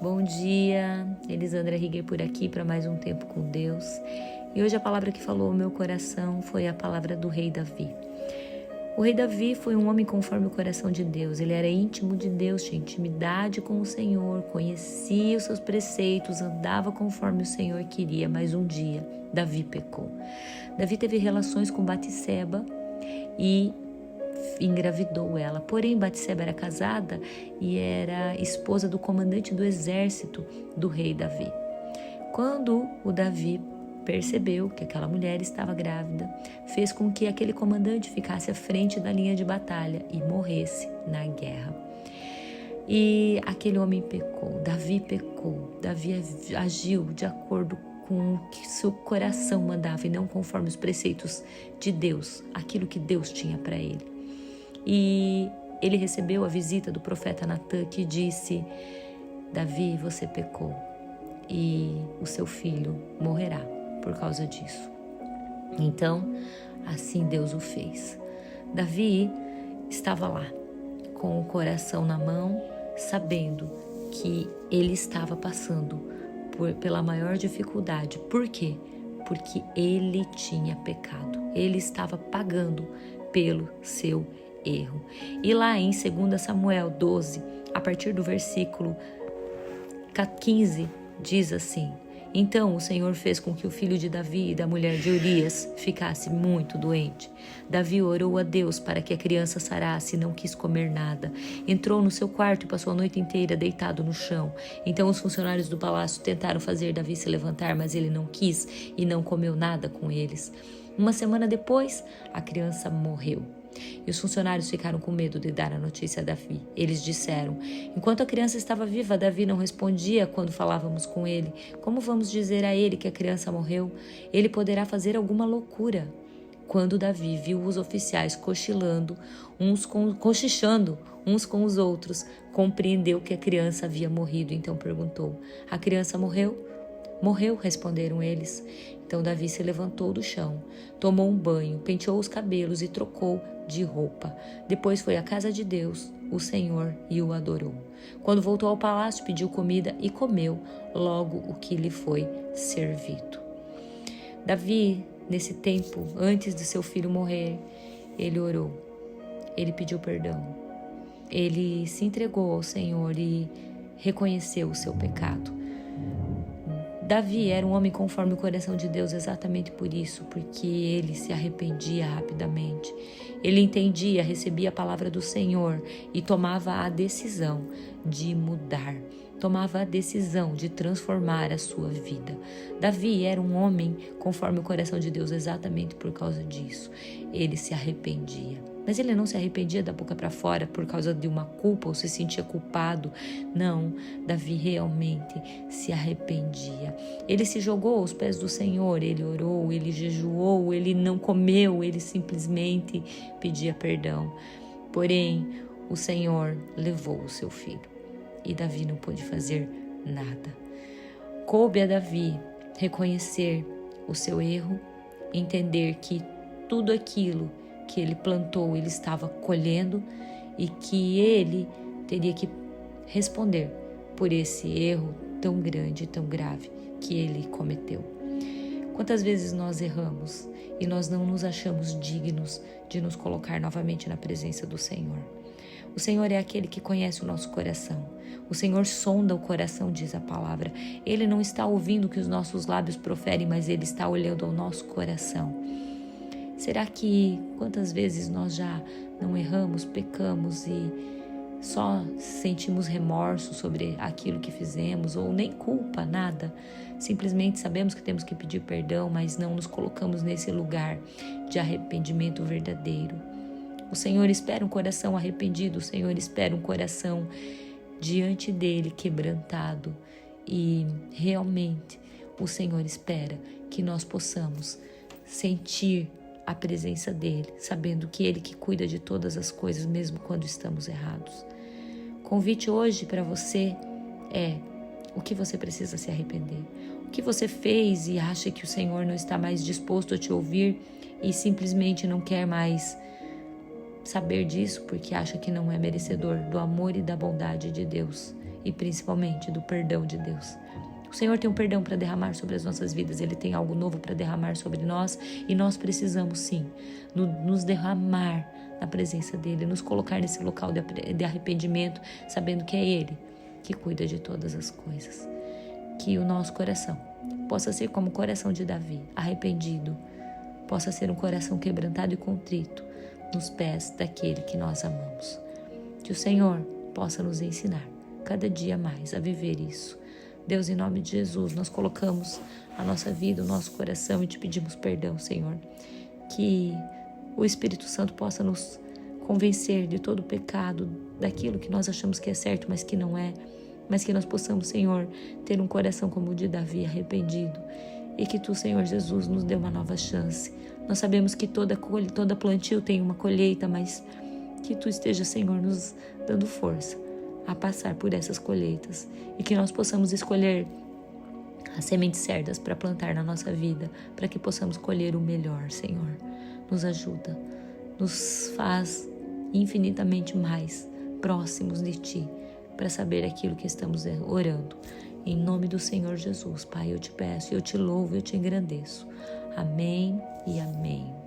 Bom dia, Elisandra Riguer por aqui para mais um Tempo com Deus. E hoje a palavra que falou ao meu coração foi a palavra do rei Davi. O rei Davi foi um homem conforme o coração de Deus. Ele era íntimo de Deus, tinha intimidade com o Senhor, conhecia os seus preceitos, andava conforme o Senhor queria. Mas um dia, Davi pecou. Davi teve relações com Batseba e engravidou ela. Porém, Batseba era casada e era esposa do comandante do exército do rei Davi. Quando o Davi percebeu que aquela mulher estava grávida, fez com que aquele comandante ficasse à frente da linha de batalha e morresse na guerra. E aquele homem pecou, Davi agiu de acordo com o que seu coração mandava e não conforme os preceitos de Deus, aquilo que Deus tinha para ele. E ele recebeu a visita do profeta Natã, que disse: Davi, você pecou e o seu filho morrerá por causa disso. Então, assim Deus o fez. Davi estava lá, com o coração na mão, sabendo que ele estava passando pela maior dificuldade. Por quê? Porque ele tinha pecado. Ele estava pagando pelo seu erro. E lá em 2 Samuel 12, a partir do versículo 15, diz assim: Então o Senhor fez com que o filho de Davi e da mulher de Urias ficasse muito doente. Davi orou a Deus para que a criança sarasse e não quis comer nada. Entrou no seu quarto e passou a noite inteira deitado no chão. Então os funcionários do palácio tentaram fazer Davi se levantar, mas ele não quis e não comeu nada com eles. Uma semana depois, a criança morreu. E os funcionários ficaram com medo de dar a notícia a Davi. Eles disseram: enquanto a criança estava viva, Davi não respondia quando falávamos com ele. Como vamos dizer a ele que a criança morreu? Ele poderá fazer alguma loucura. Quando Davi viu os oficiais cochichando uns com os outros, compreendeu que a criança havia morrido. Então perguntou: a criança morreu? Morreu, responderam eles. Então Davi se levantou do chão, tomou um banho, penteou os cabelos e trocou de roupa. Depois foi à casa de Deus, o Senhor, e o adorou. Quando voltou ao palácio, pediu comida e comeu logo o que lhe foi servido. Davi, nesse tempo, antes de seu filho morrer, ele orou, ele pediu perdão, ele se entregou ao Senhor e reconheceu o seu pecado. Davi era um homem conforme o coração de Deus exatamente por isso, porque ele se arrependia rapidamente. Ele entendia, recebia a palavra do Senhor e tomava a decisão de mudar, tomava a decisão de transformar a sua vida. Davi era um homem conforme o coração de Deus exatamente por causa disso. Ele se arrependia. Mas ele não se arrependia da boca para fora por causa de uma culpa ou se sentia culpado. Não, Davi realmente se arrependia. Ele se jogou aos pés do Senhor, ele orou, ele jejuou, ele não comeu, ele simplesmente pedia perdão. Porém, o Senhor levou o seu filho e Davi não pôde fazer nada. Coube a Davi reconhecer o seu erro, entender que tudo aquilo que ele plantou, ele estava colhendo e que ele teria que responder por esse erro tão grande, tão grave que ele cometeu. Quantas vezes nós erramos e nós não nos achamos dignos de nos colocar novamente na presença do Senhor? O Senhor é aquele que conhece o nosso coração. O Senhor sonda o coração, diz a palavra. Ele não está ouvindo o que os nossos lábios proferem, mas Ele está olhando ao nosso coração. Será que quantas vezes nós já não erramos, pecamos e só sentimos remorso sobre aquilo que fizemos ou nem culpa, nada? Simplesmente sabemos que temos que pedir perdão, mas não nos colocamos nesse lugar de arrependimento verdadeiro. O Senhor espera um coração arrependido, o Senhor espera um coração diante dele quebrantado e realmente o Senhor espera que nós possamos sentir a presença dele, sabendo que ele que cuida de todas as coisas, mesmo quando estamos errados. O convite hoje para você é: o que você precisa se arrepender? O que você fez e acha que o Senhor não está mais disposto a te ouvir e simplesmente não quer mais saber disso porque acha que não é merecedor do amor e da bondade de Deus? e principalmente do perdão de Deus. O Senhor tem um perdão para derramar sobre as nossas vidas, Ele tem algo novo para derramar sobre nós e nós precisamos sim nos derramar na presença dEle, nos colocar nesse local de arrependimento, sabendo que é Ele que cuida de todas as coisas. Que o nosso coração possa ser como o coração de Davi, arrependido, possa ser um coração quebrantado e contrito nos pés daquele que nós amamos. Que o Senhor possa nos ensinar cada dia mais a viver isso. Deus, em nome de Jesus, nós colocamos a nossa vida, o nosso coração e te pedimos perdão, Senhor. Que o Espírito Santo possa nos convencer de todo o pecado, daquilo que nós achamos que é certo, mas que não é. Mas que nós possamos, Senhor, ter um coração como o de Davi, arrependido. E que tu, Senhor Jesus, nos dê uma nova chance. Nós sabemos que toda plantio tem uma colheita, mas que tu esteja, Senhor, nos dando força a passar por essas colheitas e que nós possamos escolher as sementes certas para plantar na nossa vida, para que possamos colher o melhor, Senhor. Nos ajuda, nos faz infinitamente mais próximos de Ti, para saber aquilo que estamos orando. Em nome do Senhor Jesus, Pai, eu te peço, eu te louvo, eu te engrandeço. Amém e amém.